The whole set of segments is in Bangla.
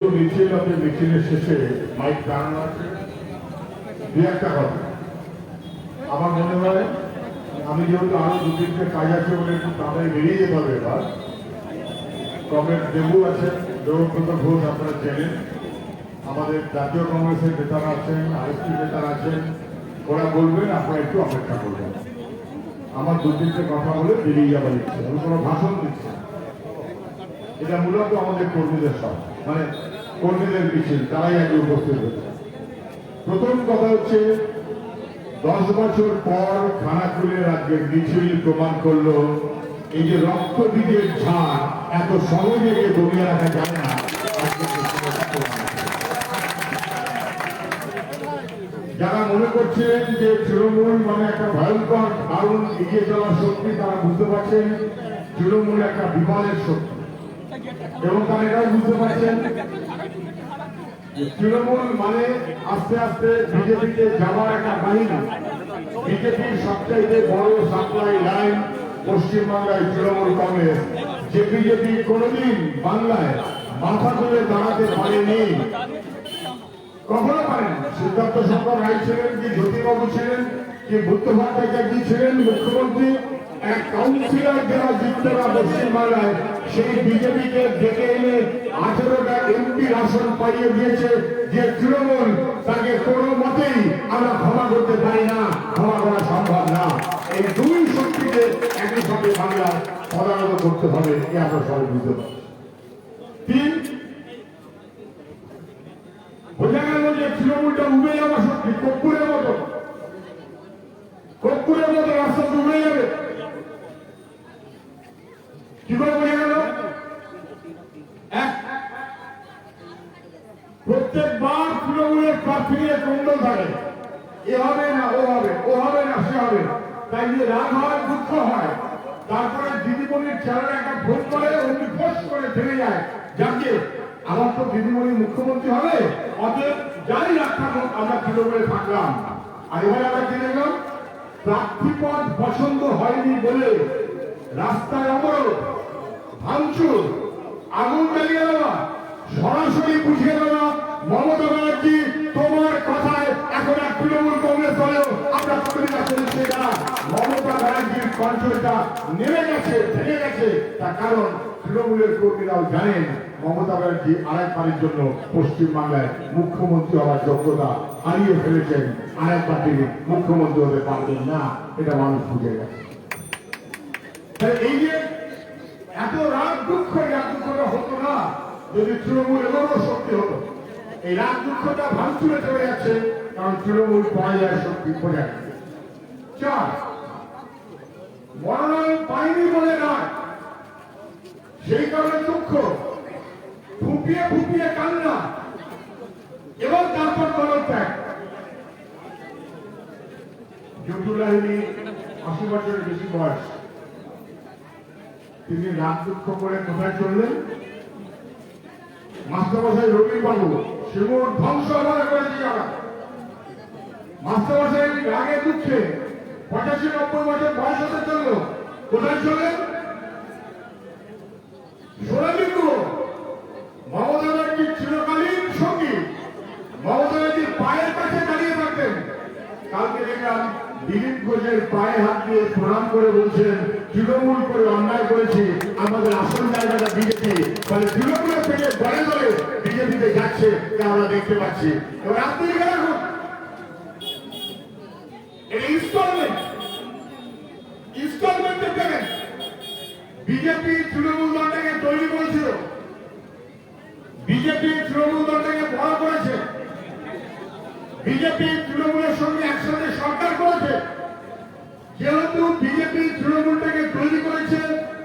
মিছিলের শেষে মাইক টানানো আছে দু একটা কথা আমার মনে হয় আমি যেহেতু আরো দু তিনটে কাজ আছে বলে একটু তাড়াতাড়ি বেরিয়ে যেতে হবে এবার। কংগ্রেস দেবু আছেন, দেবব্রত ঘোষ আপনারা চেনেন, আমাদের জাতীয় কংগ্রেসের নেতারা আছেন, আরেকটি নেতারা আছেন, ওরা বলবেন, আপনারা একটু অপেক্ষা করবেন। আমার দু তিনটে কথা বলে বেরিয়ে যাবার ইচ্ছে, আমি কোনো ভাষণ দিচ্ছি না। এটা মূলত আমাদের কর্মীদের সব মানে কর্মীদের মিছিল, তারাই আগে উপস্থিত হয়েছে। প্রথম কথা হচ্ছে 10 বছর পর খানাকুলের রাজ্যের মিছিল প্রমাণ করলো এই যে রক্ত বীজের ঝাড় এত সহজে দমিয়ে রাখা যায় না। যারা মনে করছিলেন যে তৃণমূল মানে একটা ভয়ঙ্কর দারুণ এগিয়ে চলার শক্তি, তারা বুঝতে পারছেন তৃণমূল একটা বিমানের শক্তি, এবং তারা এটাও বুঝতে পারছেন তৃণমূল মানে আস্তে আস্তে বিজেপিতে যাওয়ার একটা বাহিনী। বিজেপির সবচাইতে বড় সাপ্লাই লাইন পশ্চিমবাংলায় তৃণমূল কংগ্রেস, যে বিজেপি কোনদিন বাংলায় মাথা তুলে দাঁড়াতে পারেনি, কখনো পারেন। সিদ্ধার্থ শঙ্কর রায় ছিলেন, কি জ্যোতিবাবু ছিলেন, কি বুদ্ধভট্টাচার্য ছিলেন মুখ্যমন্ত্রী, এক কাউন্সিলর যারা জিততে না পশ্চিমবাংলায় সেই বিজেপিকে ডেকে এনে 18টা এমপি আসন পাইয়ে দিয়েছে, যে তৃণমূল তাকে কোনো মতেই আমরা ক্ষমা করতে পারি না, ক্ষমা করা সম্ভব না। এই দুই শক্তিকে একই সঙ্গে বাংলায় পদানত করতে হবে, এ আমরা সবাই বুঝতে পারি। 3, বোঝা গেল যে তৃণমূলটা উবে যাওয়া শক্তি, কর্পূরের মতো রাস্তা উবে যাবে। কি করে বোঝা গেল? প্রত্যেকবার তৃণমূলের প্রার্থী নিয়ে কন্দল থাকে, এ হবে না ও হবে, ও হবে না সে হবে, তাই নিয়ে রাগ হয়, দুঃখ হয়। তারপরে দিদিমণির ছেলেরা একটা ভোট করে, অমনি ফোস করে থেমে যায়, যাকে আমার তো দিদিমণি মুখ্যমন্ত্রী হবে, অতএব যাই রাখতাম আমরা তৃণমূলে থাকলাম। আর এবারে আমরা কি দেখলাম, প্রার্থীপদ পছন্দ হয়নি বলে রাস্তায় অবরোধ, ভাঙচুর, আগুন জ্বালিয়ে দেওয়া, সরাসরি বুঝিয়ে দেওয়া। মমতা ব্যানার্জি, তোমার কথায় এখন আর তৃণমূল কংগ্রেস দলেও আমরা প্রতিনিধিত্ব করছি না। মমতা ব্যানার্জির কণ্ঠটা নেমে গেছে, ভেঙে গেছে। তার কারণ তৃণমূলের কর্মীরাও জানেন মমতা ব্যানার্জি আরেকবারের জন্য পশ্চিমবাংলায় মুখ্যমন্ত্রী হওয়ার যোগ্যতা হারিয়ে ফেলেছেন, আরেকবার তিনি মুখ্যমন্ত্রী হতে পারবেন না, এটা মানুষ বুঝে গেছে। এই যে এত রাগ দুঃখটা হতো না যদি তৃণমূল এমনও শক্তি হতো। এই রাগ দুঃখটা ভাঙচুরে চলে যাচ্ছে, কারণ তৃণমূল পর্যায়ের শক্তি বোঝা গেছে। 4, মনোনয়ন পায়নি বলে নয়, সেই কারণে দুঃখ, ফুপিয়ে ফুপিয়ে কান্না, এবং তারপর পদত্যাগ। জুটুলাহিনী 80 বছরের বেশি বয়স, তিনি রাগ দুঃখ করে কোথায় চললেন? মাস্টারমশাই রবীন্দ্র বাবু শিমুর ধ্বংস মনে করেছি যারা মাস্টারমশাই রাগে দুঃখে 85-90 বছর বয়স হতে চললো, কোথায় চললেন? সোনালিঙ্গ। মমতা ব্যানার্জির চিরকালীন সঙ্গী, মমতা ব্যানার্জির পায়ের কাছে দাঁড়িয়ে থাকতেন। কালকে দেখলাম দিলীপ ঘোষের পায়ে হাত দিয়ে প্রণাম করে বলছেন তৃণমূল করে অন্যায় করেছি, আমাদের আসল জায়গাটা বিজেপি, ফলে তৃণমূলের থেকে দলে দলে বিজেপিতে যাচ্ছে, আমরা দেখতে পাচ্ছি। এবার আপনি দেখুন ইনস্টলমেন্টের পেমেন্ট বিজেপি তৃণমূল দলটাকে তৈরি করেছিল, বিজেপি তৃণমূল দলটাকে বড় করেছে, বিজেপি তৃণমূলের সঙ্গে একসাথে সরকার করেছে। যেহেতু বিজেপি তৃণমূলটাকে তৈরি করেছে,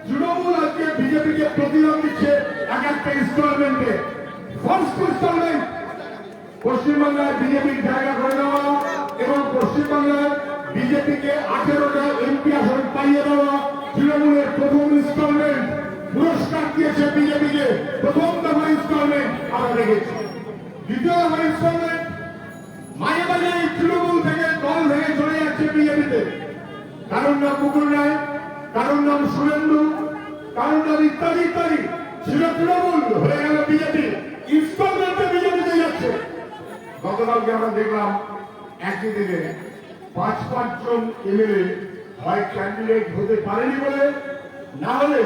তৃণমূল আজকে বিজেপিকে প্রতিদান দিচ্ছে এক একটা ইনস্টলমেন্টে। ফার্স্ট ইনস্টলমেন্ট পশ্চিমবাংলায় বিজেপির জায়গা করে দেওয়া এবং পশ্চিমবাংলায় বিজেপিকে 18টা এমপি আসন পাইয়ে দেওয়া তৃণমূলের প্রথম ইনস্টলমেন্ট। পুরস্কার দিয়েছে বিজেপিকে, প্রথম দফা ইনস্টলমেন্ট আমরা দেখেছি। দ্বিতীয় দফা ইনস্টলমেন্ট মাঝে মাঝে তৃণমূল থেকে দল ভেঙে চলে যাচ্ছে বিজেপিতে। কারোর নাম মুকুল রায়, কারোর নাম সুরেন্দ্র, কারোর নাম ইত্যাদি ইত্যাদি, ছিল তৃণমূল, হয়ে গেল বিজেপি। ইনস্টলমেন্টে বিজেপিতে যাচ্ছে। গতকালকে আমরা দেখলাম একই দিনে ৫ জন এমএলএ হয় ক্যান্ডিডেট হতে পারেনি বলে, না হলে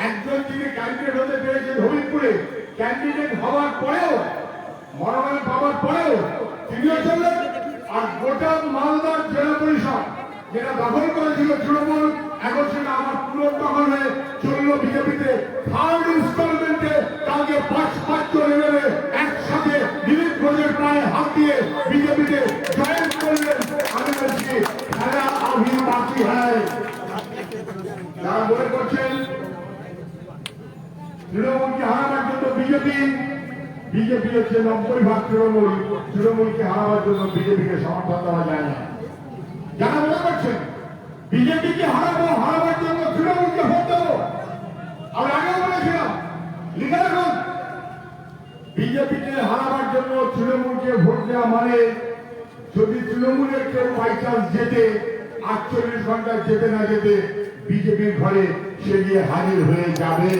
একজন যিনি ক্যান্ডিডেট হতে পেরেছে হবিবপুরে, ক্যান্ডিডেট হওয়ার পরেও মনোনয়ন পাওয়ার পরেও তিনিও চললেন। আর গোটা মালদার জেলা পরিষদ যেটা দখল করেছিল তৃণমূল, এখন সেটা আমার পুরো দখল হয়ে চলল বিজেপিতে। থার্ড ইনস্টলমেন্টে কালকে ৫ জন এমএলএ একসাথে দিলীপ ঘোষের পায়ে হাত দিয়ে বিজেপিতে জয়েন করলেন। আমি বলছি খেলা আভি বাকি হয়। যারা মনে করছেন তৃণমূলকে হারাবার জন্য বিজেপি হচ্ছে ৯০% তৃণমূল, তৃণমূলকে হারাবার জন্য বিজেপিকে সমর্থন দেওয়া যায় না। যারা মনে করছেন বিজেপিকে হারাবার জন্য তৃণমূলকে ভোট দেবো, আমি আগেও বলেছিলাম, লিখে রাখুন, বিজেপিকে হারাবার জন্য তৃণমূলকে ভোট দেওয়া মানে যদি তৃণমূলের কেউ বাই চান্স যেতে ৪৮ ঘন্টায় যেতে না যেতে বিজেপির ঘরে সে গিয়ে হাজির হয়ে যাবে।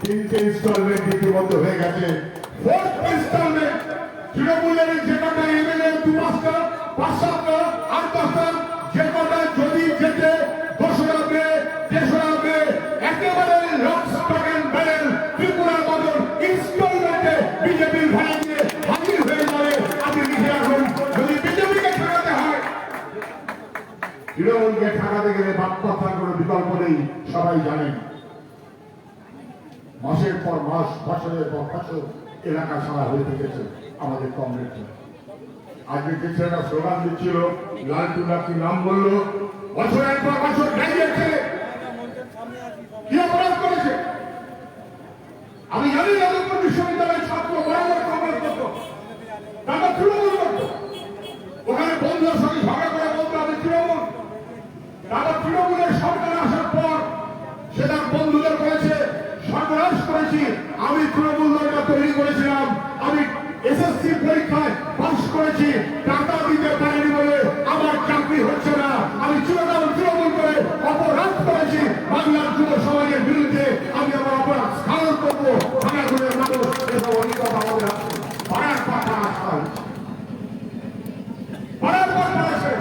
৩টে ইনস্টলমেন্ট ইতিমধ্যে হয়ে গেছে। ফোর্থ ইনস্টলমেন্ট তৃণমূলের যে কটা এমএলএ ২-৫টা ৫-৭টা ৮-১০টা যে কটা যদি যেতে ২রা মে ৩রা মে একেবারে লক স্টক এন্ড ব্যারেল ত্রিপুরার মতন ইনস্টলমেন্টে বিজেপির ঘরে গিয়ে হাজির হয়ে যাবে। আপনি লিখে রাখুন, যদি বিজেপিকে ঠেকাতে হয়, তৃণমূলকে ঠেকাতে গেলে বাক্যথার কোনো বিকল্প নেই, সবাই জানেন। মাসের পর মাস, বছরের পর বছর এলাকা ছাড়া হয়ে থেকেছে আমাদের কংগ্রেসরা। আজকে যে ছেলেটা স্লোগান দিচ্ছিল, লালটুলা কি নাম বললো, বছরের পর বছর গ্রাজুয়েট ছেলে কি অপরাধ করেছে? আমি জানি যাদবপুর বিশ্ববিদ্যালয়ের ছাত্র বরাবর কংগ্রেস করতো, তারা তৃণমূল করতো। ওখানে বন্ধুদের সঙ্গে ঝগড়া করে বলতো আমি তৃণমূল। তারপর তৃণমূলের সরকার আসার পর সে তার বন্ধুদের করেছে সর্বনাশ করেছি। আমি তৃণমূল দলটা তৈরি করেছিলাম, আমি এসএসসি পরীক্ষায় পাস করেছি, টাকা দিতে পারিনি বলে আমার চাকরি হচ্ছে না। আমি চিরকাল তৃণমূল করে অপরাধ করেছি, বাংলার যুব সমাজের বিরুদ্ধে আমি আমার অপরাধ স্মরণ করবো। ভাঙাগুড়ের মানুষ এসব অভিজ্ঞতা আমাদের আছে, পাড়ার পাঠা আসা হয়েছে, পাড়ার পাঠা আসে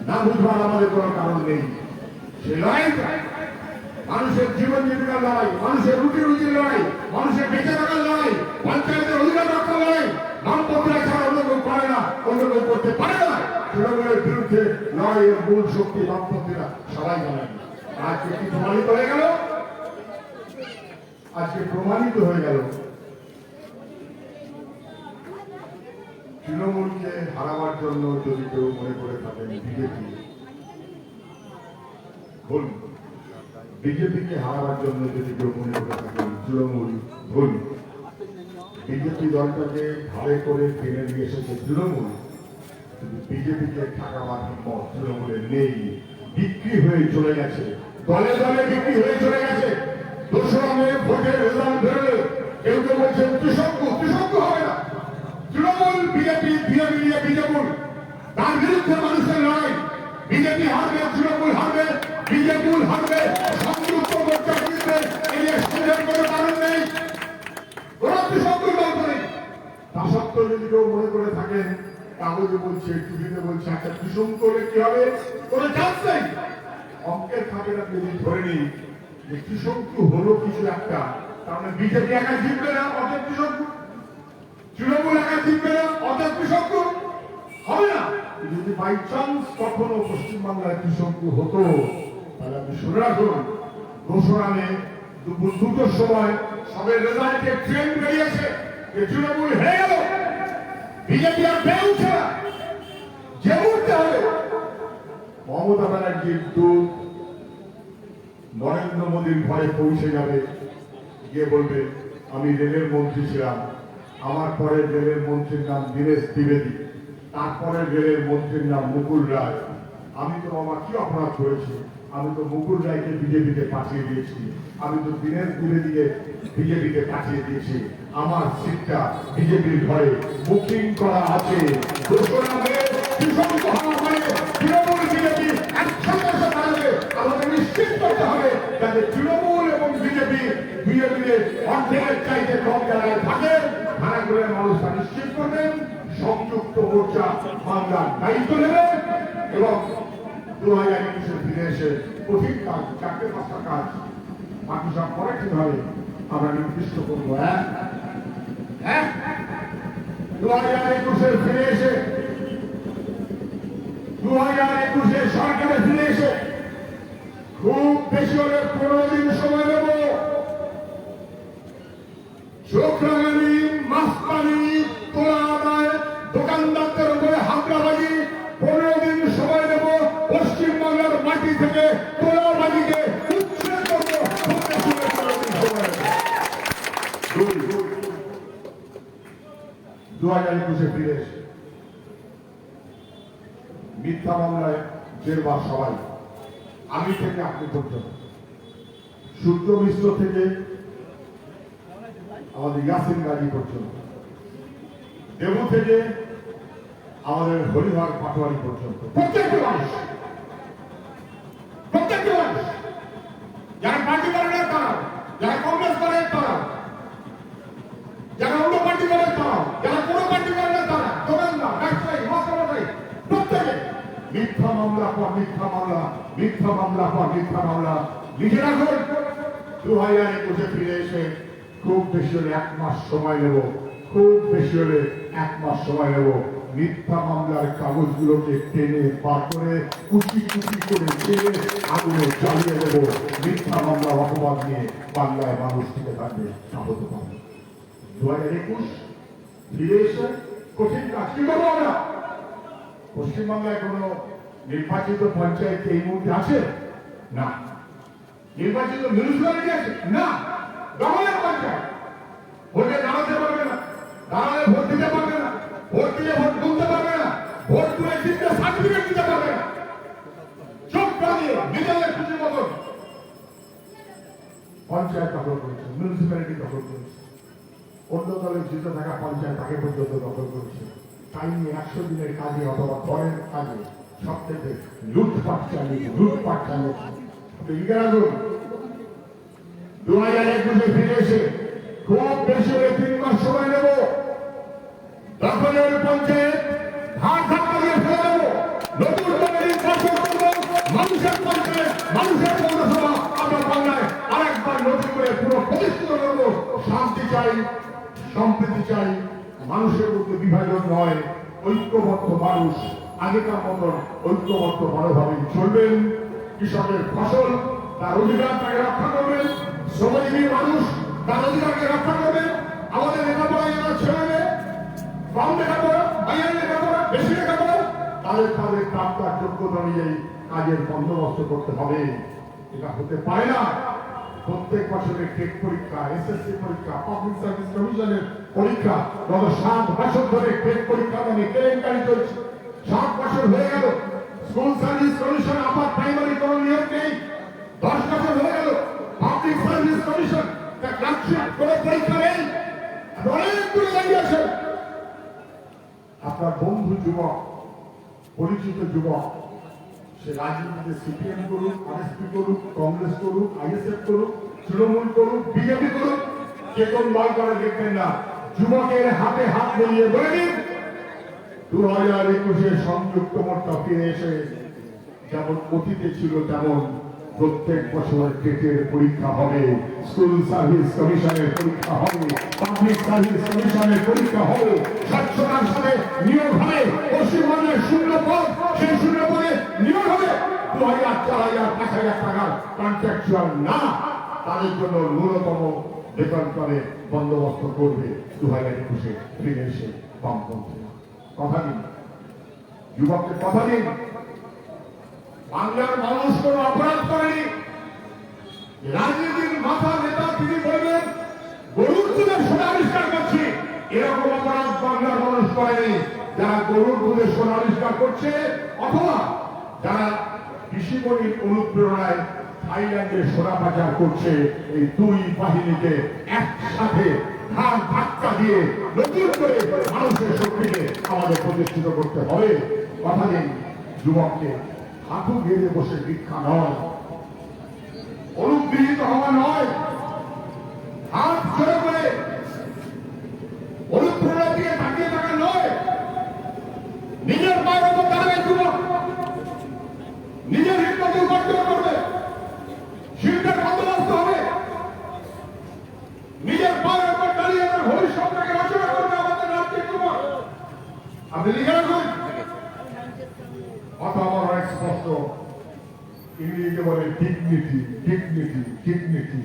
না বুঝবার আমাদের কোনো কারণ নেই। সে লড়াইটা মানুষের জীবন জীবিকার লড়াই, মানুষের রুটি রুজির লড়াই, মানুষের বেঁচে থাকার লড়াই, পঞ্চায়েতের অধিকার রক্ষার লড়াই। নামপত্রা ছাড়া অন্য কেউ পারে না, অন্য কেউ করতে পারে না। তৃণমূলের বিরুদ্ধে লড়াইয়ের মূল শক্তি নামপত্রীরা সবাই জানেন। আজকে কি প্রমাণিত হয়ে গেল? আজকে প্রমাণিত হয়ে গেল তৃণমূলকে হারাবার জন্য যদি কেউ মনে করে থাকেন বিজেপি, ভুল। বিজেপিকে হারাবার জন্য যদি কেউ মনে করে থাকেন তৃণমূল, ভুল। বিজেপি দলটাকে ঘাড়ে করে টেনে নিয়ে এসেছে তৃণমূল, কিন্তু বিজেপিকে ঠেকাবার হিম্মত তৃণমূলের নেই। বিক্রি হয়ে চলে গেছে, দলে দলে বিক্রি হয়ে চলে গেছে। ২রা মে ভোটের রেজাল্ট বেরোলে কেউ কেউ বলছেন ত্রিশঙ্কু হবে না। তৃণমূল বিজেপি বিজেপি তার বিরুদ্ধে মানুষের লড়াই। বিজেপি হারবে, তৃণমূল হারবে, বিজেপি হারবে, সংযুক্ত মোর্চা জিতবে, এই সন্দেহের কোনো কারণ নেই। ওরা ত্রিশঙ্কুর গল্প নেই। তা সত্ত্বেও যদি কেউ মনে করে থাকেন, কাগজে বলছে, টিভিতে বলছে একটা ত্রিশঙ্কু হলে কি হবে, কোনো চান্স নেই। অঙ্কের খাতের আপনি যদি ধরে নিই যে ত্রিশঙ্কু হলো কিছু একটা, তার মানে বিজেপি একা জিতবে না, অর্থাৎ ত্রিশঙ্কু। তৃণমূল একা জিতবে না, অর্থাৎ ত্রিশঙ্কু হবে না। যদি বাই চান্স কখনো পশ্চিমবাংলায় ত্রিশঙ্কু হতো, তাহলে আপনি শুনে রাখুন, ২রা মে দুপুর ২টোর সময় সবের রেজাল্টে ট্রেন বেরিয়েছে যে তৃণমূল হেরে গেল, বিজেপি আর পেয়ে উঠছে না। যে মুহূর্তে হবে মমতা ব্যানার্জির দূত নরেন্দ্র মোদীর ঘরে পৌঁছে যাবে, গিয়ে বলবে আমি রেলের মন্ত্রী ছিলাম, আমার পরের রেলের মন্ত্রীর নাম দীনেশ দ্বিবেদী, তারপরের রেলের মন্ত্রীর নাম মুকুল রায়। আমি তো আমার কি অপরাধ করেছি? আমি তো মুকুল রায়কে বিজেপিতে পাঠিয়ে দিয়েছি, আমি তো দীনেশ দ্বিবেদীকে বিজেপিতে পাঠিয়ে দিয়েছি। আমার সিটটা বিজেপির ঘরে বুকিং করা আছে। ২রা মে তৃণমূল বিজেপি একসাথে দাঁড়াবে। আমাদের নিশ্চিত করতে হবে যাতে তৃণমূল এবং বিজেপি অর্ধেকের চাইতে কম জায়গায় থাকেন, খানাগুলোর মানুষরা নিশ্চিত করবেন, সংযুক্ত মোর্চা বাংলার দায়িত্ব নেবেন এবং 2021 ফিরে এসে কঠিন কাজ, 4-5টা কাজ বাকি সব পরে কিভাবে আমরা নির্দিষ্ট করবো। 2021 ফিরে এসে 2021 সরকারে ফিরে এসে খুব বেশি হলে 15 দিন সময় নেব। চোখরাঙানি, মাস্তানি, তোলা আদায়, দোকানদারদের উপরে হামলাবাজি, 15 দিন সময় নেব। পশ্চিমবাংলার মাটি থেকে তোলাবাজিকে উচ্ছেদ করবো। 2021 ফিরে এসে মিথ্যা মামলায় জেলবার সবাই, আমি থেকে আপনি পর্যন্ত, সূর্য মিশ্র থেকে আমাদের ইয়াসিন গাজী পর্যন্ত, দেবু থেকে আমাদের হরিহর পাটোয়ারি পর্যন্ত, প্রত্যেকটি মানুষ যারা পার্টি করে না তারাও, যারা কংগ্রেস করে তারাও, যারা অন্য পার্টি করে তারাও, যারা কোনো পার্টি করে না তারা, দোকানদার, ব্যবসায়ী, মশলাদারি, প্রত্যেকে মিথ্যা মামলা পর মিথ্যা মামলা, মিথ্যা মামলা পর মিথ্যা মামলা লিখে রাখুন। 2021 ফিরে এসে খুব বেশি হলে 1 মাস সময় নেব, খুব বেশি হলে 1 মাস সময় নেব। মিথ্যা মামলার কাগজগুলোকে টেনে বার করে কুচি কুচি করে টেনে আগুনে জ্বালিয়ে দেব। মিথ্যা মামলা অপবাদ নিয়ে বাংলায় মানুষ থেকে থাকবে স্বাগত পাবে। 2021 ফিরে এসে কঠিন কাজ কি করবো আমরা? পশ্চিমবাংলায় কোন নির্বাচিত পঞ্চায়েত এই মুহূর্তে আছে না, নির্বাচিত মিউনিসিপ্যালিটি আছে না, দখলের পঞ্চায়েত, ভোটে দাঁড়াতে পারবে না, দাঁড়ালে ভোট দিতে পারবে না, ভোট দিলে ভোট তুলতে পারবে না, ভোট তুলে জিতলে সার্টিফিকেট দিতে পারবে না, চোখ বাঁধিয়ে নিজেদের খুশি মতন পঞ্চায়েত দখল করেছে, মিউনিসিপ্যালিটি দখল করেছে, অন্য দলের জিতে থাকা পঞ্চায়েত তাকে পর্যন্ত দখল করেছে। তাই নিয়ে 100 দিনের কাজে অথবা পরের কাজে সব থেকে লুটপাট চালিয়েছে। 2021 ফিরে এসে খুব বেশি হলে 3 মাস সময় নেব। দখলের পঞ্চায়েত হাত ধাক্কা দিয়ে ফেলে দেবো। নতুন করে নির্বাচন করবো। মানুষের পঞ্চায়েত, মানুষের পৌরসভা আমরা বাংলায় আরেকবার নতুন করে পুরো প্রতিষ্ঠিত করবো। শান্তি চাই, সম্প্রীতি চাই, মানুষের মধ্যে বিভাজন নয়, ঐক্যবদ্ধ মানুষ আগেকার মতন ঐক্যবদ্ধ ভালোভাবে চলবেন। কৃষকের ফসল তার অধিকার তাকে রক্ষা করবেন, শ্রমজীবী মানুষ তার অধিকারকে রক্ষা করবেন। আমাদের লেখাপড়া যারা ছেলে কম লেখাপড়া, বাইরের লেখাপড়া, বেশি লেখাপড়া, তাদের প্রাপ্তার যোগ্যতা অনুযায়ী কাজের বন্দোবস্ত করতে হবে। এটা হতে পারে না। প্রত্যেক বছরের টেট পরীক্ষা, এসএসসি পরীক্ষা, পাবলিক সার্ভিস কমিশনের পরীক্ষা, গত 7 বছর ধরে টেট পরীক্ষা মানে কেলেঙ্কারি চলছে। 7 বছর হয়ে গেল, school service commission upper primary কোনো নিয়োগ নেই। 10 বছর হয়ে গেল, পাবলিক সার্ভিস কমিশন ক্লার্কশিপ কোনো পরীক্ষা নেই। অনেক দূরে দাঁড়িয়ে আছে। আপনার বন্ধু যুবক, পরিচিত যুবক, সে রাজনীতিতে সিপিএম করুক, আরএসপি করুক, কংগ্রেস করুক, আইএসএফ করুক, তৃণমূল করুক, বিজেপি করুক, কে কোন দল করে দেখবেন না, যুবকের হাতে হাত মিলিয়ে বলে দিন 2021 সংযুক্ত মোর্চা ফিরে এসে যেমন অতীতে ছিল তেমন প্রত্যেক বছর টেটের পরীক্ষা হবে, স্কুল সার্ভিস কমিশনের পরীক্ষা হবে, পাবলিক সার্ভিস কমিশনের পরীক্ষা হবে, স্বচ্ছতার সাথে নিয়োগ হবে। পশ্চিমবঙ্গের 0 পদ, সেই 0 পদে নিয়োগ হবে। 2000, 4000, 5000 টাকার কন্ট্রাকচুয়াল না, তাদের জন্য ন্যূনতম বেতন করে বন্দোবস্ত করবে 2021 ফিরে এসে বামপন্থীরা। কথা দিন, যুবকদের কথা দিন। বাংলার মানুষ কোন অপরাধ করেনি। রাজনীতির মাথা নেতা তিনি বলবেন গরুর দুধের সোনা আবিষ্কার করছি, এরকম অপরাধ বাংলার মানুষ করেনি। যারা গরুর দুধের সোনা আবিষ্কার করছে অথবা যারা কৃষিমণির অনুপ্রেরণায় থাইল্যান্ডে সোনা পাচার করছে, এই দুই বাহিনীকে একসাথে ঘাড় ধাক্কা দিয়ে নতুন করে মানুষের শক্তিকে আমাদের প্রতিষ্ঠিত করতে হবে। কথা দিন যুবককে, হাঁটু গেড়ে বসে ভিক্ষা নয়, অনুগৃহীত হওয়া নয়, হাত জোড়া করে অনুপ্রেরণা দিয়ে তাকিয়ে থাকা নয়, নিজের পায়ের উপর দাঁড়াবে যুবক, নিজের হিম্মত উপার্জন করবে, শিল্পের বন্দোবস্ত হবে, নিজের পায়ের উপর দাঁড়িয়ে তার ভবিষ্যৎটাকে রচনা করবে আমাদের রাজ্যের যুবক। আপনি লিখে রাখুন, কথা আমার অনেক স্পষ্ট। ইংরেজিতে বলে ডিগনিটি, ডিগনিটি, ডিগনিটি।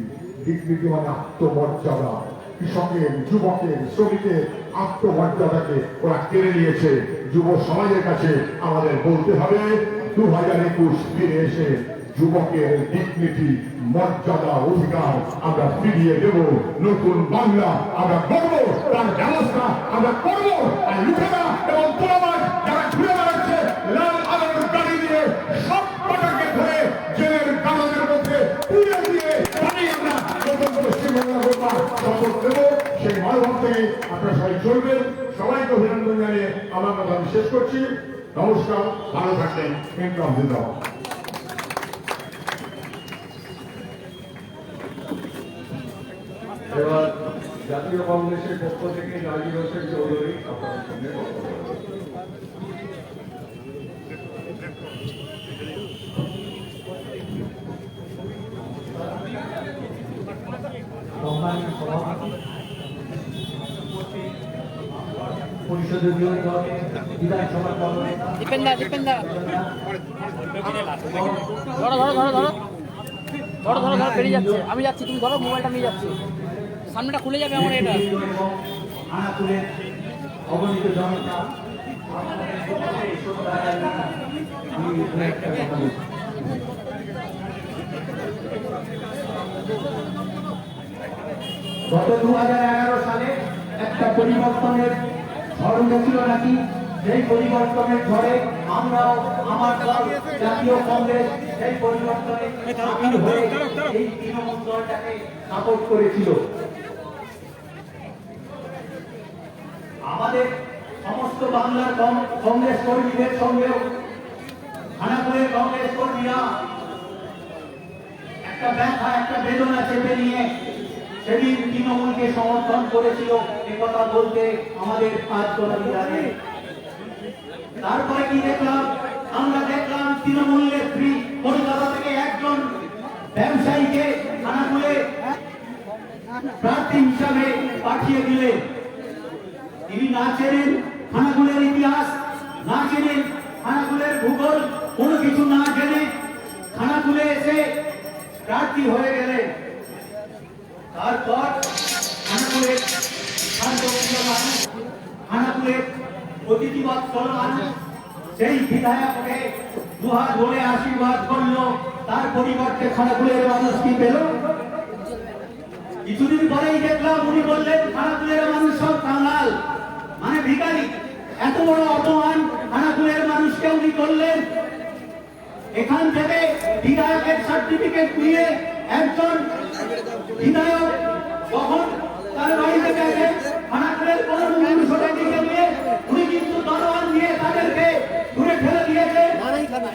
ডিগনিটি মানে আত্মমর্যাদা। কৃষকের, যুবকের, শ্রমিকের আত্মমর্যাদাকে ওরা কেড়ে নিয়েছে। যুব সমাজের কাছে আমাদের বলতে হবে 2021 ফিরে এসে যুবকের ডিগনিটি, মর্যাদা, অধিকার আমরা ফিরিয়ে দেব। নতুন বাংলা আমরা করব, তার ব্যবস্থা আমরা করব। আর লুটেরা এবং তোলাবাজ যারা ঘুরে বেড়াচ্ছে লাল আলোর গাড়ি দিয়ে সব কটাকে ধরে জেলের কাগজের মধ্যে পুড়ে দিয়ে তাই আমরা নতুন পশ্চিমবাংলা করবার শপথ দেব। সেই মনোভাব থেকে আপনারা সবাই চলবেন। সবাইকে অভিনন্দন জানিয়ে আমার কথা আমি শেষ করছি। নমস্কার, ভালো থাকবেন। এবার জাতীয় কংগ্রেসের পক্ষ থেকে নাজির হোসেন চৌধুরী আপনাদের সঙ্গে বক্তব্য পরিষদীয় বিধানসভা দীপেন্দা ধরো ধরো ধরো ধরো ধরো ধরো ধরো বেরিয়ে যাচ্ছে, আমি যাচ্ছি, তুমি ধরো, মোবাইলটা নিয়ে যাচ্ছি, সামনেটা খুলে যাবে আমার এটা। আনাপুরের অগণিত জনতা গত 2011 সালে একটা পরিবর্তনের ঝড় উঠেছিল নাকি, সেই পরিবর্তনের ঝড়ে আমরাও, আমার দল জাতীয় কংগ্রেস সেই পরিবর্তনে সামিল হয়ে এই তৃণমূল দলটাকে সাপোর্ট করেছিল। আমাদের সমস্ত বাংলার কংগ্রেস কর্মীদের সঙ্গেও খানাপুরের কংগ্রেস কর্মীরা একটা ব্যথা, একটা বেদনা চেপে নিয়ে সেদিন তৃণমূলকে সমর্থন করেছিল। একথা বলতে আমাদের আজ কোনো দ্বিধা নেই। তারপরে কি দেখলাম? আমরা দেখলাম তৃণমূল নেত্রী কলকাতা থেকে একজন ব্যবসায়ীকে খানাকুলে প্রার্থী হিসাবে পাঠিয়ে দিলেন। তিনি না চেনেন খানাকুলের ইতিহাস, না চেনেন খানাকুলের ভূগোল, কোনো কিছু না জেনে খানাকুলে এসে প্রার্থী হয়ে গেলেন। তারপর খানাকুলের শান্তপ্রিয় মানুষ, খানাকুলের অতিথিবৎসল মানুষ সেই বিধায়ককে দুহাত ভরে আশীর্বাদ করলো। তার পরিবর্তে খানাকুলের মানুষ কি পেল? কিছুদিন পরেই দেখলাম উনি বললেন খানাকুলের মানুষ সব কাঙাল, মানে ভিখারি। এত বড় অপমান খানাকুলের মানুষকে উনি করলেন। এখান থেকে বিধায়কের সার্টিফিকেট নিয়ে একজন বিধায়ক যখন তার বাড়িতে গেছে, খানাকুলের কোন মানুষকে দিকে নিয়ে উনি কিন্তু দরবার নিয়ে তাদেরকে দূরে ঠেলে দিয়েছে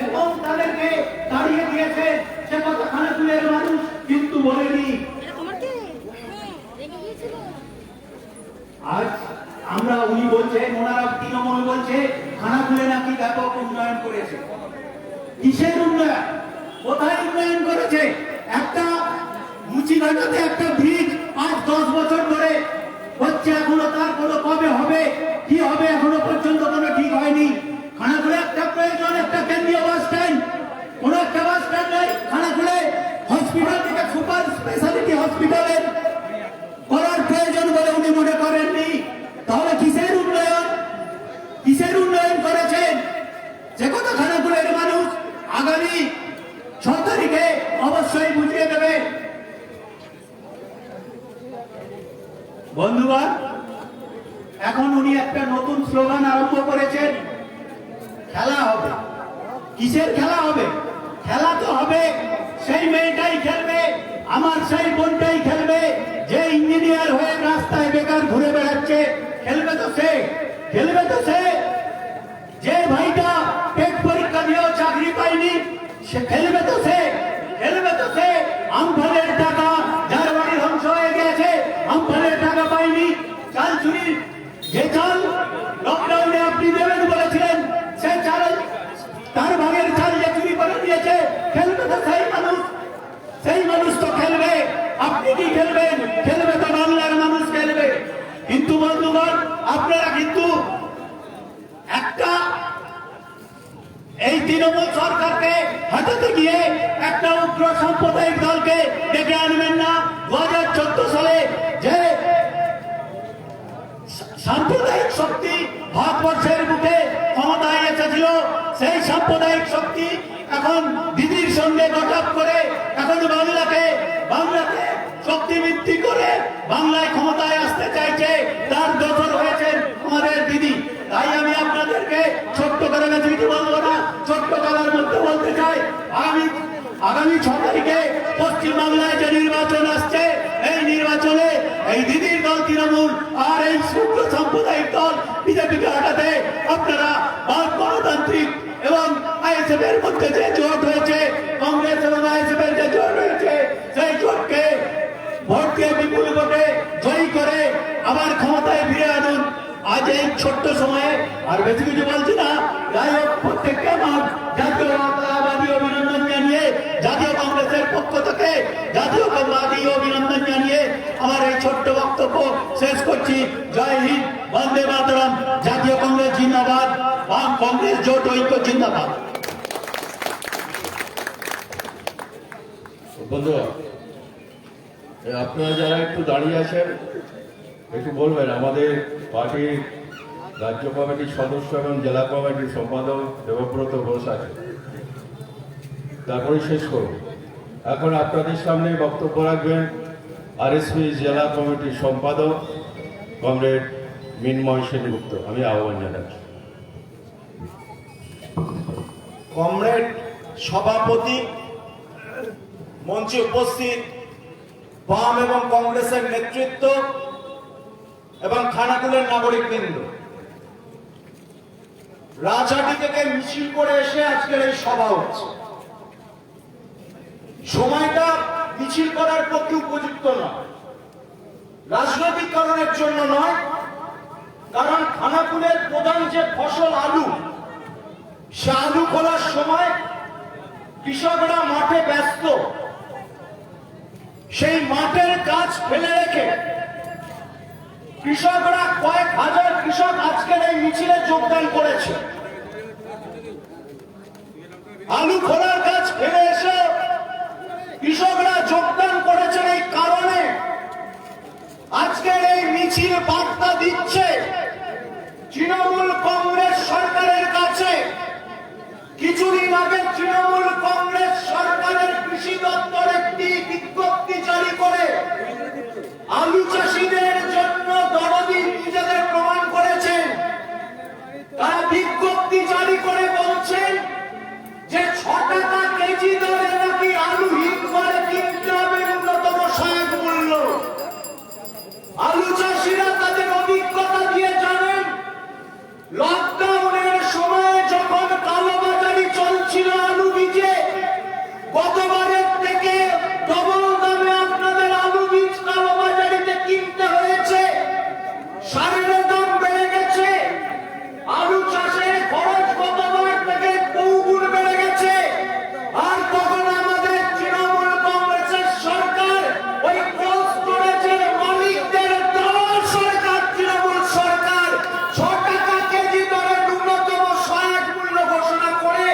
এবং তাদেরকে তাড়িয়ে দিয়েছে। সে কথা খানাকুলের মানুষ কিন্তু বলেনি। আজ আমরা, উনি বলছেন, ওনারা তৃণমূল বলছে খানাকুলে নাকি ব্যাপক উন্নয়ন করেছে। কিসের উন্নয়ন? কোথায় উন্নয়ন করেছে? একটা মুচিঘাটাতে একটা ব্রিজ 5-10 বছর ধরে হচ্ছে, এখনো তার কোনো কবে হবে, কি হবে এখনো পর্যন্ত কোনো ঠিক হয়নি। খানাকুলে একটা প্রয়োজন, একটা কেন্দ্রীয় বাস স্ট্যান্ড, কোনো একটা বাস স্ট্যান্ড নেই। খানাকুলে হসপিটাল থেকে সুপার স্পেশালিটি হসপিটালের করার প্রয়োজন বলে উনি মনে করেননি। তাহলে কিসের উন্নয়ন? কিসের উন্নয়ন করেছেন? যে কথা খানাকুলের মানুষ আগামী 6 তারিখে অবশ্যই বুঝিয়ে দেবে। বন্ধুগণ, এখন উনি একটা নতুন স্লোগান আরম্ভ করেছেন, খেলা হবে। কিসের খেলা হবে? খেলা তো হবে, সেই মেয়েটাই খেলবে, আমার সেই বোনটাই খেলবে, যে ইঞ্জিনিয়ার হয়ে রাস্তায় বেকার ঘুরে বেড়াচ্ছে খেলবে তো সে, খেলবে তো সে। যে ভাইটা টেট পরীক্ষা দিয়েও চাকরি পায়নি সে খেলবে তো সে, খেলবে তো সে। আমফানের টাকা যার বাড়ি ধ্বংস হয়ে গেছে আপনি কি খেলবেন? খেলবে তো বাংলার মানুষ খেলবে। কিন্তু বন্ধুগণ, আপনারা কিন্তু একটা এই তৃণমূল সরকারকে হাঁটাতে গিয়ে একটা উগ্র সাম্প্রদায়িক দলকে ডেকে আনবেন না। 2014 সালে যে সাম্প্রদায়িক শক্তি ভারতবর্ষের বুকে ক্ষমতায় এসেছিল, সেই সাম্প্রদায়িক শক্তি এখন দিদির সঙ্গে গঠন করে এখন বাংলাকে শক্তি ভিত্তি করে বাংলায় ক্ষমতায় আসতে চাইছে। তার দোষর হয়েছেন আমাদের দিদি। তাই আমি আপনাদেরকে ছোট্ট করে কিছু বলবো না, ছোট্ট করার মধ্যে বলতে চাই, আগামী 6 তারিখে পশ্চিমবাংলায় যে নির্বাচন আসছে, এই নির্বাচনে এই দিদির দল তৃণমূল আর এই শুক্র সাম্প্রদায়িক দল বিজেপিকে হটাতে আপনারা গণতান্ত্রিক এবং আইএসএফ এর মধ্যে যে জোট হয়েছে, কংগ্রেস এবং আইএসএফ এর যে জোট হয়েছে, সেই জোটকে ভোট দিয়ে বিপুল ভোটে জয়ী করে আবার ক্ষমতায় ফিরে আনুন। আজ এই ছোট্ট সময়ে আর বেশি কিছু বলছি না। যাই হোক, প্রত্যেককে আমার জাতীয়তাবাদী অভিনন্দন জানিয়ে, জাতীয় কংগ্রেসের পক্ষ থেকে জাতীয়তাবাদী অভিনন্দন জানিয়ে আমার এই ছোট্ট বক্তব্য শেষ করছি। জয় হিন্দ, বন্দে মাতরম, জাতীয় কংগ্রেস জিন্দাবাদ, বাম কংগ্রেস জোট ঐক্য জিন্দাবাদ। বন্ধুরা, আপনারা যারা একটু দাঁড়িয়ে আছেন, একটু বলবেন আমাদের পার্টির রাজ্য কমিটির সদস্য এবং জেলা কমিটির সম্পাদক দেবব্রত ঘোষ আছে, তারপরে শেষ করব। এখন আপনাদের সামনে বক্তব্য রাখবেন আরএসপি জেলা কমিটির সম্পাদক কমরেড মিন্ময় সেনগুপ্ত। আমি আহ্বান জানাচ্ছি। কমরেড সভাপতি, মঞ্চে উপস্থিত বাম এবং কংগ্রেসের নেতৃত্ব এবং খানাকুলের নাগরিকবৃন্দ, রাজহাটি থেকে মিছিল করে এসে আজকের এই সভা হচ্ছে। সময়টা মিছিল করার পক্ষে উপযুক্ত নয়, রাজনৈতিক কারণের জন্য নয়, কারণ খানাকুলের প্রধান যে ফসল আলু, সে আলু খোলার সময় কৃষকরা মাঠে ব্যস্ত। সেই মাঠের কাজ ফেলে রেখে কৃষকরা, কয়েক হাজার কৃষক আজকের এই মিছিলে যোগদান করেছে। আলু খোলার কাজ ফেলে এসে কৃষকরা যোগদান করেছেন। এই কারণে আজকের এই মিছিল বার্তা দিচ্ছে তৃণমূল কংগ্রেস সরকারের কাছে। কিছুদিন আগে তৃণমূল কংগ্রেস সরকারের কৃষি দপ্তর একটি বিজ্ঞপ্তি জারি করে আলু চাষীদের জন্য দরদি নিজেদের প্রমাণ করেছেন। তারা বিজ্ঞপ্তি জারি করে বলছেন যে 6 টাকা কেজি দরে নাকি আলু হিমঘরে কিনতে হবে ন্যূনতম সহায়ক মূল্য। আলু চাষীরা তাদের অভিজ্ঞতা দিয়ে জানেন, লকডাউনের সময় যখন কালোবাজারি চলছিল আলু বীজে, গতবারের থেকে ডবল দামে আপনাদের আলু বীজ কালোবাজারিতে কিনতে হয়েছে। সারের দাম বেড়ে গেছে, আলু চাষের খরচ গতবার থেকে বহুগুণ বেড়ে গেছে। আর তখন আমাদের তৃণমূল কংগ্রেসের সরকার, ওই কোল্ড স্টোরেজের মালিকদের দালাল সরকার, তৃণমূল সরকার 6 টাকা কেজি দরে ন্যূনতম সহায়ক মূল্য ঘোষণা করে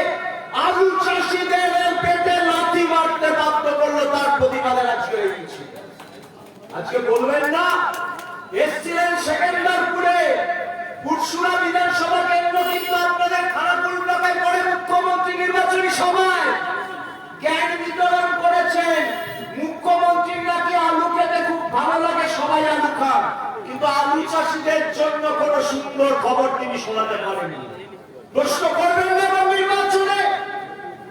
আলু চাষীদের পেটে লাথি মারতে বাধ্য করলো। তার প্রতিবাদে আজকে এই মিছিল। আজকে বলবেন না, এসছিলেন সেকেন্ডারপুরে পুরসুরা বিধানসভা কেন্দ্র, কিন্তু আপনাদের খানাকুল ব্লকের পরে মুখ্যমন্ত্রী নির্বাচনী সভায় জ্ঞান বিতরণ করেছেন। মুখ্যমন্ত্রীর নাকি আলু খেতে খুব ভালো লাগে, সবাই আলু খান, কিন্তু আলু চাষীদের জন্য কোন সুন্দর খবর তিনি শোনাতে পারেননি। প্রশ্ন করবেন না নির্বাচনে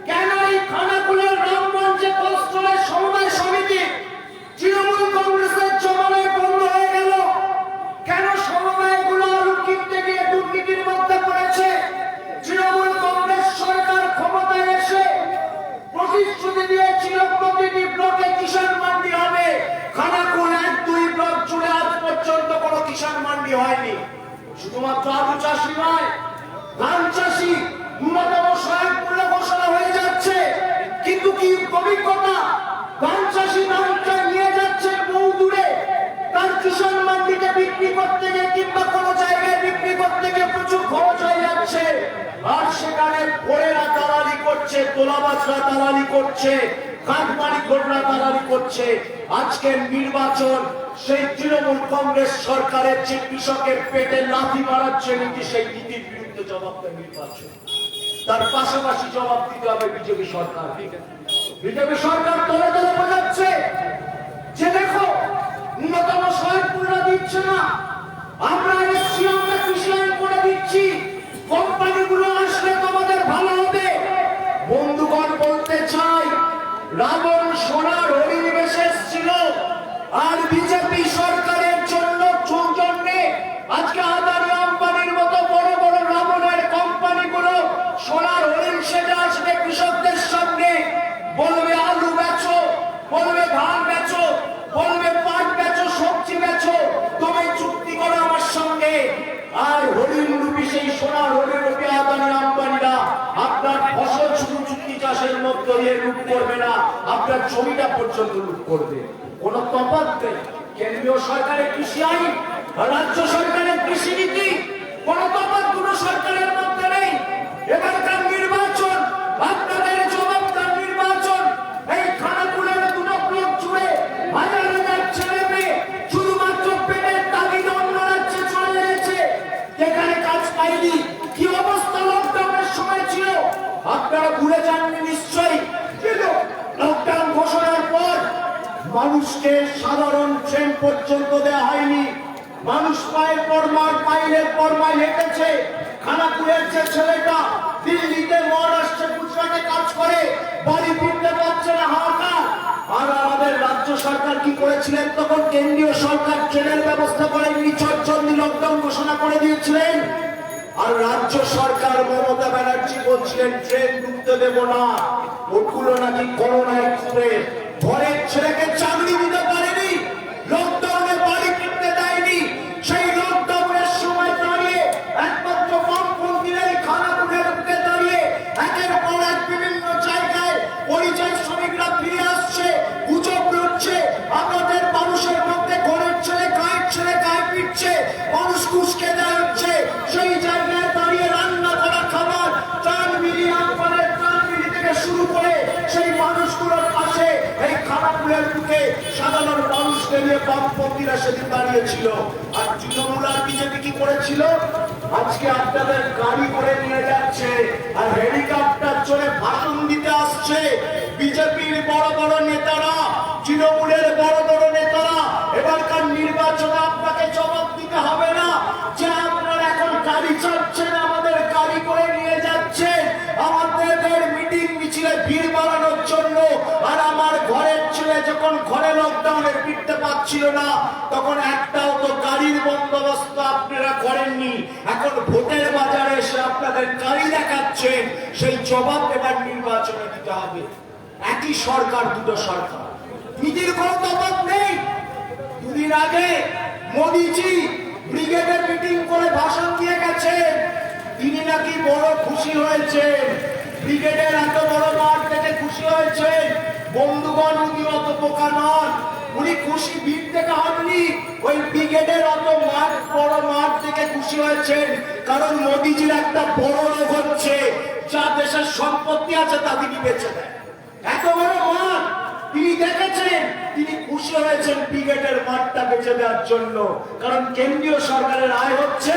কেন এই খানাকুলের রামগঞ্জে কোস্টলের সমবায় সমিতি তৃণমূল কংগ্রেসের জমানায় বন্ধ হয়ে গেল? কেন সমবায়গুলো আলু কিনতে গিয়ে দুর্নীতির মধ্যে পড়েছে? তৃণমূল কংগ্রেস সরকার ক্ষমতায় এসে প্রতিশ্রুতি দিয়েছিল প্রতিটি ব্লকে কিষাণ মান্ডি হবে। খানাকুল 1-2 ব্লক জুড়ে আজ পর্যন্ত কোনো কিষাণ মান্ডি হয়নি। শুধুমাত্র আলু চাষী নয়, ধান চাষী ন্যূনতম সহায়ক মূল্য ঘোষণা হয়ে যাচ্ছে, কিন্তু কি অভিজ্ঞতা? ধান চাষী ধান নিয়ে যাচ্ছে করছে, তোলাবাজরা দালালি করছে, কাঠমারি ঘোড়া দালালি করছে। আজকের নির্বাচন সেই তৃণমূল কংগ্রেস সরকারের যে কৃষকের পেটে লাথি মারাচ্ছে নীতি, সেই নীতির বিরুদ্ধে জবাব দেয় নির্বাচন। তার পাশাপাশি জবাব দিতে হবে বিজেপি সরকার। বিজেপি সরকার দলে দলে বোঝাচ্ছে যে দেখো ন্যূনতম সহায়ক মূল্য দিচ্ছে না, আমরা এসছি, আমরা কৃষি আইন করে দিচ্ছি, কোম্পানিগুলো আসলে তোমাদের ভালো হবে। বন্ধুগণ বলতে চাই, রাবণ সোনার হরিণ বেশে এসেছিল, আর বিজেপি সরকারের জন্য আজকে আদানি আম্বানির মতো বড় বড় রাবণের কোম্পানিগুলো সোনার হরিণ সেজে আসবে কৃষকদের সামনে, বলবে আলু বেচো, বলবে ধান বেচো, বলবে পাট বেচো, সবজি বেচো, তুমি চুক্তি করো আমার সঙ্গে। আর হরিণ রূপী সেই সোনার হরিণ রূপী আদানি আম্বানিরা আপনার ফসল শুধু চুক্তি চাষের মধ্য দিয়ে লুট করবে না, আপনার জমিটা পর্যন্ত লুট করবে। কোন তফাৎ নেই। কেন্দ্রীয় সরকারের কৃষি আইন আর রাজ্য সরকারের কৃষি নীতি, কোন তফাৎ দুটো সরকারের মধ্যে নেই। এবারকার নির্বাচন আপনাদের জবাবদার নির্বাচন। এই খানাকুলের দুটো ব্লক জুড়ে হাজার হাজার ছেলে মেয়ে শুধুমাত্র পেটের তাগিদে অন্য রাজ্যে চলে গেছে, যেখানে কাজ পায়নি। কি অবস্থা লকডাউনের সময় ছিল আপনারা ভুলে যাননি নিশ্চয়ই। কিন্তু লকডাউন ঘোষণার পর মানুষকে সাধারণ ট্রেন পর্যন্ত দেওয়া হয়নি। মানুষ পায়ের পর মাইলের পর মাইল হেঁটেছে। খানাকুলের যে ছেলেটা দিল্লিতে, মহারাষ্ট্রে, গুজরাটে কাজ করে, বাড়ি ফিরতে পারছে না, হাহাকার। আর আমাদের রাজ্য সরকার কি করেছিলেন তখন? কেন্দ্রীয় সরকার ট্রেনের ব্যবস্থা করেননি, চটজলদি লকডাউন ঘোষণা করে দিয়েছিলেন। আর রাজ্য সরকার মমতা ব্যানার্জি বলছিলেন ট্রেন ঢুকতে দেব না। ওগুলো নাকি করোনা এক্সপ্রেস। ঘরের ছেলেকে চাকরি দিতে পারেনি, লকডাউনে বাড়ি ফিরতে দেয়নি। সেই লকডাউনের সময় দাঁড়িয়ে একমাত্র বামপন্থীরাই খানাকুলের বুকে দাঁড়িয়ে একের পর এক বিভিন্ন জায়গায় পরিযায়ী শ্রমিকরা ফিরে আসছে, গুজব রটছে, আমাদের মানুষের মধ্যে ঘরের ছেলে গায়ে ফিরছে, মানুষ কুচকে দেওয়া হচ্ছে। সেই জায়গায় দাঁড়িয়ে রান্না করা খাবার ত্রাণবিলি, আমপানের ত্রাণবিলি থেকে শুরু করে সেই মানুষগুলোর পাশে এই খানাকুলের বুকে সাধারণ মানুষকে নিয়ে বামপন্থীরা সেদিন দাঁড়িয়েছিল। আর তৃণমূল আর বিজেপি কি করেছিল? আজকে আপনাদের গাড়ি করে নিয়ে যাচ্ছে আর হেলিকপ্টার চলে ভাষণ দিতে আসছে। বিজেপির বড় বড় নেতারা, তৃণমূলের বড় বড় নেতারা, এবারকার নির্বাচনে আপনাকে জবাব দিতে হবে না যে আপনারা এখন গাড়ি চাচ্ছেন, আমাদের গাড়ি করে নিয়ে যাচ্ছেন আমাদের মিটিং মিছিলে ভিড় বাড়ানোর জন্য। আর আমার ঘরের ছেলে যখন ঘরে লকডাউনে ফিরতে পারছিল না, তখন একটাও তো গাড়ির বন্দোবস্ত আপনারা করেননি। এখন ভোটের বাজারে এসে আপনাদের গাড়ি দেখাচ্ছেন, সেই জবাব এবার নির্বাচনে দিতে হবে। একই সরকার, দুটো সরকার, নীতির কোনো তফাৎ নেই। দুদিন আগে মোদিজি ব্রিগেডের মিটিং করে ভাষণ দিয়ে গেছেন, তিনি নাকি বড় খুশি হয়েছেন, ব্রিগেডের এত বড় মাঠ দেখে খুশি হয়েছেন। বন্ধুগণ, উনি অত বোকা নন, উনি খুশি ভিড় থেকে হননি, ওই ব্রিগেডের অত মাঠ, বড় মাঠ থেকে খুশি হয়েছেন। কারণ মোদিজির একটা বড় রোগ হচ্ছে, যা দেশের সম্পত্তি আছে তা তিনি বেঁচে দেন। এত বড় মাঠ তিনি দেখেছেন, তিনি খুশি হয়েছেন ব্রিগেডের মাঠটা বেঁচে দেওয়ার জন্য। কারণ কেন্দ্রীয় সরকারের আয় হচ্ছে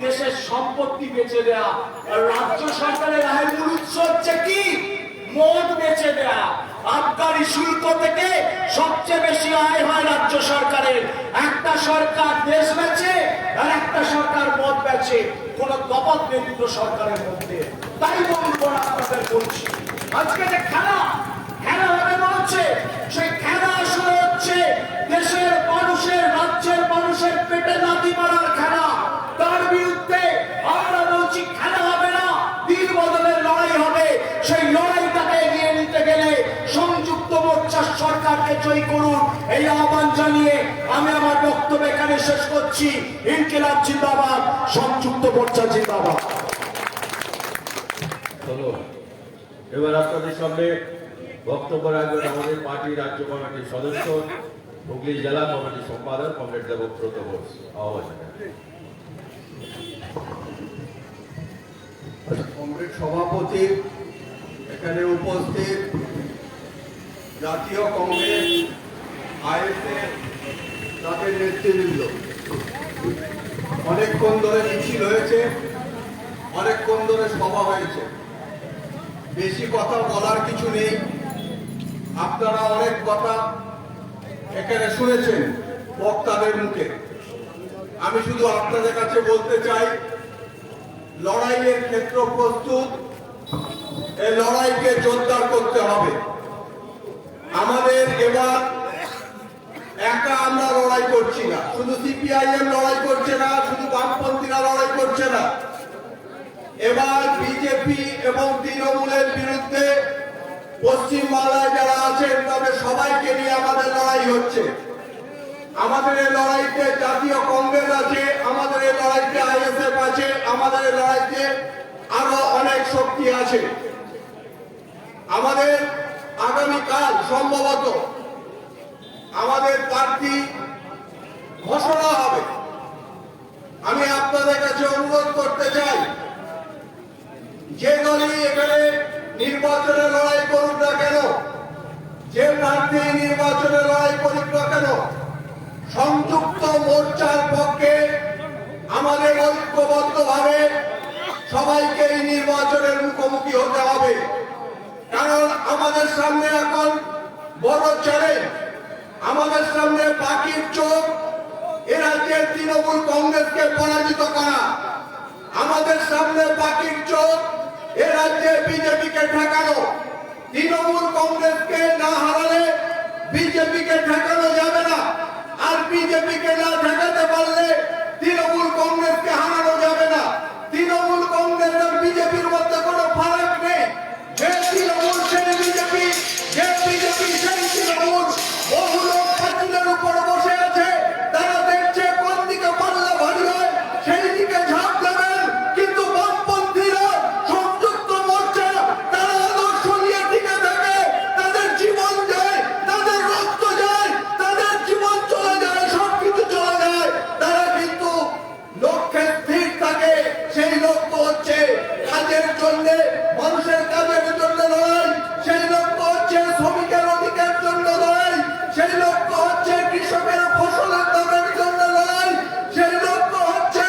দেশের সম্পত্তি বেঁচে দেয়া, আর রাজ্য সরকারের আয় মূল উৎস হচ্ছে কি? মদ বেঁচে দেয়া। আবগারি শুল্ক থেকে সবচেয়ে বেশি আয় হয় রাজ্য সরকারের। একটা সরকার দেশ বেচে আর একটা সরকার মদ বেচে, কোন তফাৎ নেই দুটো সরকারের মধ্যে। তাই বন্ধুগণ, আপনাদের বলছি, আজকে যে খেলা হবে বলছে, সেই খেলা আসলে হচ্ছে দেশের মানুষের, রাজ্যের মানুষের পেটে লাথি মারার খেলা। তার বিরুদ্ধে আমরা বলছি খেলা হবে না, দিন বদলের লড়াই হবে। সেই লড়াইটাকে এগিয়ে নিতে গেলে সংযুক্ত মোর্চার সরকারকে জয়ী করুন, এই আহ্বান জানিয়ে আমি আমার বক্তব্য এখানে শেষ করছি। ইনকিলাব জিন্দাবাদ, সংযুক্ত মোর্চা জিন্দাবাদ। চলো, এবার আপনাদের সামনে বক্তব্য রাখবেন আমাদের পার্টির রাজ্য কমিটির সদস্য, হুগলি জেলা কমিটির সম্পাদক কমরেড দেবব্রত ঘোষ। কমরেড সভাপতি এখানে উপস্থিত জাতীয় কংগ্রেস, আইএসএফ, তাদের নেতৃবৃন্দ, অনেকক্ষণ ধরে মিছিল হয়েছে, অনেকক্ষণ ধরে সভা হয়েছে। বেশি কথা বলার কিছু নেই। আপনারা অনেক কথা এখানে শুনেছেন বক্তাদের মুখে। আমি শুধু আপনাদের কাছে বলতে চাই, লড়াইয়ের ক্ষেত্র প্রস্তুত। এই লড়াইকে জোরদার করতে হবে। আমাদের এবার একা আমরা লড়াই করছি না, শুধু সিপিআইএম লড়াই করছে না, শুধু বামপন্থীরা লড়াই করছে না। এবার বিজেপি এবং তৃণমূলের বিরুদ্ধে পশ্চিমবাংলায় যারা আছেন তাদের সবাইকে নিয়ে আমাদের লড়াই হচ্ছে। আমাদের এই লড়াইতে জাতীয় কংগ্রেস আছে, আমাদের এই লড়াইতে আইএসএফ আছে, আমাদের এই লড়াইতে আরো অনেক শক্তি আছে। আমাদের আগামীকাল সম্ভবত আমাদের প্রার্থী ঘোষণা হবে। আমি আপনাদের কাছে অনুরোধ করতে চাই, যে দলই এখানে নির্বাচনে লড়াই করুক না কেন, যে প্রার্থী নির্বাচনে লড়াই করুক না কেন, সংযুক্ত মোর্চার পক্ষে আমাদের ঐক্যবদ্ধভাবে সবাইকে এই নির্বাচনের মুখোমুখি হতে হবে। কারণ আমাদের সামনে এখন বড় চ্যালেঞ্জ, আমাদের সামনে পাখির চোখ এ রাজ্যের তৃণমূল কংগ্রেসকে পরাজিত করা। আমাদের সামনে পাখির চোখ এ রাজ্যে বিজেপিকে ঠেকানো। তৃণমূল কংগ্রেসকে না হারালে বিজেপিকে ঠেকানো যাবে না, আর বিজেপিকে না ঠেকাতে পারলে তৃণমূল কংগ্রেসকে হারানো যাবে না। তৃণমূল কংগ্রেস আর বিজেপির মধ্যে কোনো ফারাক নেই। যে তৃণমূল সেই বিজেপি, যে বিজেপি সেই তৃণমূল। বহু লোক খাতিরের উপর বসে আছে, তারা দেখছে কোন দিকে পাল্লা ভারী হয় সেই দিকে ঝাঁপ দেবেন। কিন্তু বামপন্থীরা সংযুক্ত মোর্চা, তারা আদর্শ নিয়ে টিকে থাকে, তাদের জীবন যায়, তাদের রক্ত যায়, তাদের জীবন চলে যায়, সবকিছু চলে যায়। তারা কিন্তু লক্ষ্যে স্থির থাকে। সেই লক্ষ্য হচ্ছে কাজের জন্য, মানুষের কাজের জন্য লড়াই। সেই লক্ষ্য হচ্ছে শ্রমিকের অধিকার জন্য লড়াই। সেই লক্ষ্য হচ্ছে কৃষকের ফসলের দামের জন্য লড়াই। সেই লক্ষ্য হচ্ছে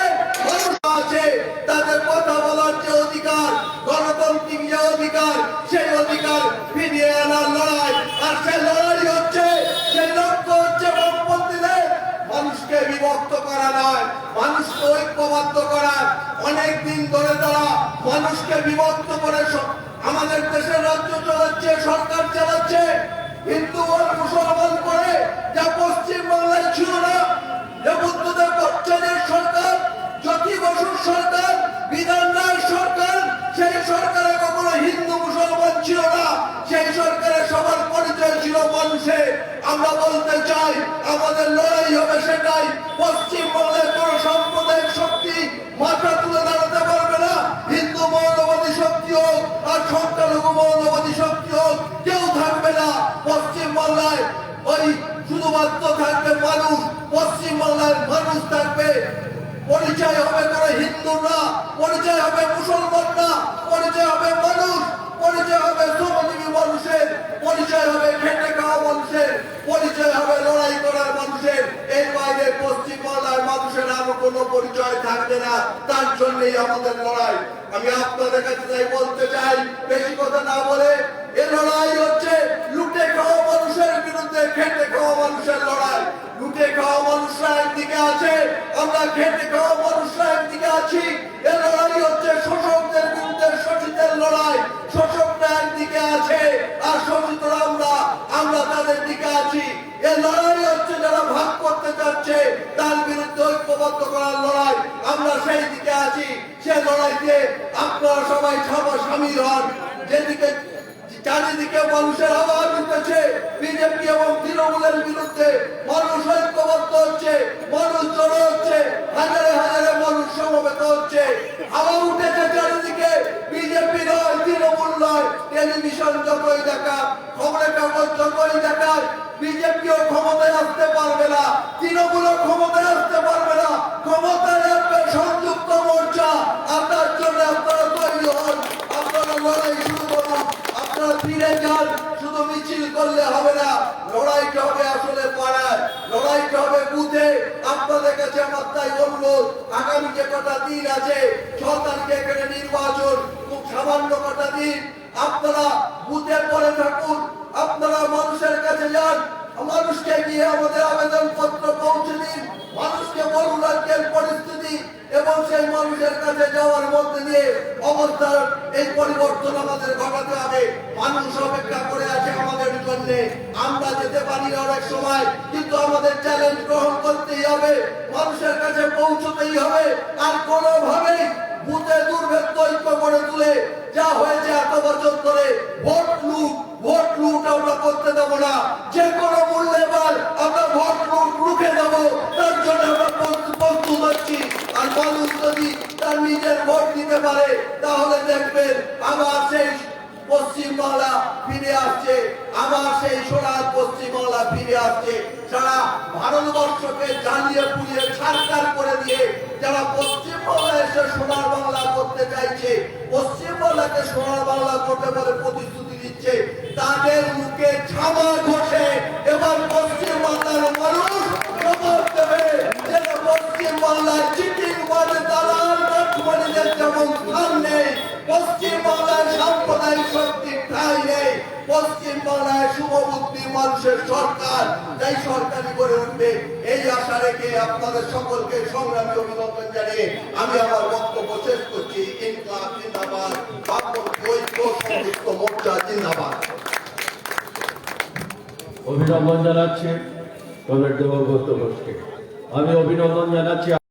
মানুষ আছে তাদের কথা বলার যে অধিকার, গণতান্ত্রিক যে অধিকার, সেই অধিকার ফিরিয়ে আনার লড়াই। আর সেই লড়াই হচ্ছে, সেই লক্ষ্য হচ্ছে বামপন্থীদের মানুষকে বিভক্ত করা নয়, মানুষকে ঐক্যবদ্ধ করা। অনেক দিন ধরে তারা মানুষকে বিভক্ত করে আমাদের দেশের রাজ্য চালাচ্ছে, সরকার চালাচ্ছে। হিন্দু আর মুসলমান করে যা পশ্চিমবাংলায় ছিল না, যে বুদ্ধদেব ভট্টাচার্যের সরকার, জ্যোতি বসুর সরকার, বিধান রায়ের সরকার, সেই সরকারে কখনো হিন্দু মুসলমান ছিল না। সেই সরকারের সবার পরিচয় ছিল মানুষের। আমরা বলতে চাই, আমাদের লড়াই হবে সেটাই। পশ্চিমবাংলায় কোন সাম্প্রদায়িক শক্তি মাথা তুলে দাঁড়াতে পারবে না। হিন্দু মৌলবাদী শক্তি হোক আর সংখ্যালঘু মৌলবাদী শক্তি হোক, কেউ থাকবে না পশ্চিমবাংলায়। ওই শুধুমাত্র থাকবে মানুষ, পশ্চিমবাংলার মানুষ থাকবে। পরিচয় হবে কোনো হিন্দু না, পরিচয় হবে মুসলমান না, পরিচয় হবে মানুষ, পরিচয় হবে শ্রমজীবী মানুষের, পরিচয় হবে খেটে খাওয়া মানুষের, পরিচয় হবে লড়াই করার মানুষের। এর বাইরে পশ্চিমবাংলার মানুষের আরো কোনো পরিচয় থাকবে না। তার জন্যই আমাদের লড়াই। আমি আপনাদের কাছে তাই বলতে চাই, বেশি কথা না বলে, এ লড়াই হচ্ছে লুটে খাওয়া মানুষের বিরুদ্ধে খেটে খাওয়া মানুষের লড়াই। লুটে খাওয়া মানুষরা একদিকে আছে, আমরা খেটে খাওয়া মানুষরা একদিকে আছি। এ লড়াই হচ্ছে শোষকদের বিরুদ্ধে শোষিতের লড়াই। শোষকরা একদিকে আছে আর শোষিতরা আমরা তাদের দিকে আছি। এ লড়াই হচ্ছে যারা ভাগ করতে চাচ্ছে তার বিরুদ্ধে ঐক্যবদ্ধ করার লড়াই। আমরা সেই দিকে আছি। সে লড়াইতে আপনারা সবাই সামিল হন। যেদিকে চারিদিকে মানুষের আওয়াজ উঠেছে বিজেপি এবং তৃণমূলের বিরুদ্ধে, মানুষ ঐক্যবদ্ধ হচ্ছে, মানুষ জড়ো হচ্ছে, হাজারে হাজারে মানুষ সমবেত হচ্ছে। আওয়াজ উঠেছে চারিদিকে, বিজেপি নয়, তৃণমূল নয়। টেলিভিশন যতই দেখাক, খবরের কাগজ যতই দেখাক, বিজেপিও ক্ষমতায় আসতে পারবে না, তৃণমূলও ক্ষমতায় আসতে পারবে না। ক্ষমতায় আসবে সংযুক্ত মোর্চা। আপনার জন্য আপনারা তৈরি হন, আপনারা লড়াই শুরু করুন। করলে হবে না, লড়াইটা হবে আসলে পাড়ায়, লড়াইটা হবে বুথে। আপনাদের কাছে আমার তাই অনুরোধ, আগামী যে কটা দিন আছে, 6 তারিখে এখানে নির্বাচন, খুব সামান্য কটা দিন, আপনারা বুথে পড়ে থাকুন, আপনারা মানুষের কাছে যান, মানুষকে গিয়ে আমাদের আবেদন পত্র পৌঁছে দিন, মানুষকে বলুন আজকের পরিস্থিতি, এবং সেই মানুষের কাছে যাওয়ার মধ্যে দিয়ে অবস্থার এই পরিবর্তন আমাদের ঘটাতে হবে। মানুষ অপেক্ষা করে আছে আমাদের জন্য, আমরা যেতে পারি না অনেক সময়, কিন্তু আমাদের চ্যালেঞ্জ গ্রহণ করতেই হবে, মানুষের কাছে পৌঁছতেই হবে। আর কোনোভাবেই বুথে দুর্ভেদ্য ঐক্য করে তুলে যা হয়েছে এত বছর ধরে ভোট লুট আমরা করতে দেবো না। যে কোনো মূল্যে এবার আমরা ভোট লুট রুখে দেবো, তার জন্য আমরা প্রস্তুত হচ্ছি। আর মানুষ যদি তার নিজের ভোট দিতে পারে, তাহলে দেখবেন আবার সেই পশ্চিমবাংলা ফিরে আসছে, আবার সেই সোনার পশ্চিমবাংলা ফিরে আসছে। যারা ভারতবর্ষকে জ্বালিয়ে পুড়িয়ে ছারখার করে দিয়ে যারা পশ্চিমবাংলা এসে সোনার বাংলা করতে চাইছে, পশ্চিমবাংলাকে সোনার বাংলা করতে বলে প্রতিশ্রুতি দিচ্ছে, তাদের মুখে ছামা ঘষে এবার পশ্চিমবাংলার মানুষ জবাব দেবে। যেন পশ্চিমবাংলার চিটিংবাজ দালাল কাঠমানিদের যেমন স্থান নেই, পশ্চিমবাংলায় সাম্প্রদায়িক শক্তির ঠাঁই নেই, পশ্চিমবাংলায় শুভবুদ্ধি মানুষের সরকার যাই সরকারি করে উঠবে, এই আশা রেখে আপনাদের সকলকে সংগ্রামী অভিনন্দন জানিয়ে আমি আমার বক্তব্য শেষ করছি। ইনকলাব জিন্দাবাদ, ঐক্য সংযুক্ত মোর্চা জিন্দাবাদ। অভিনন্দন জানাচ্ছি কমরেড দেবব্রত ঘোষকে। আমি অভিনন্দন জানাচ্ছি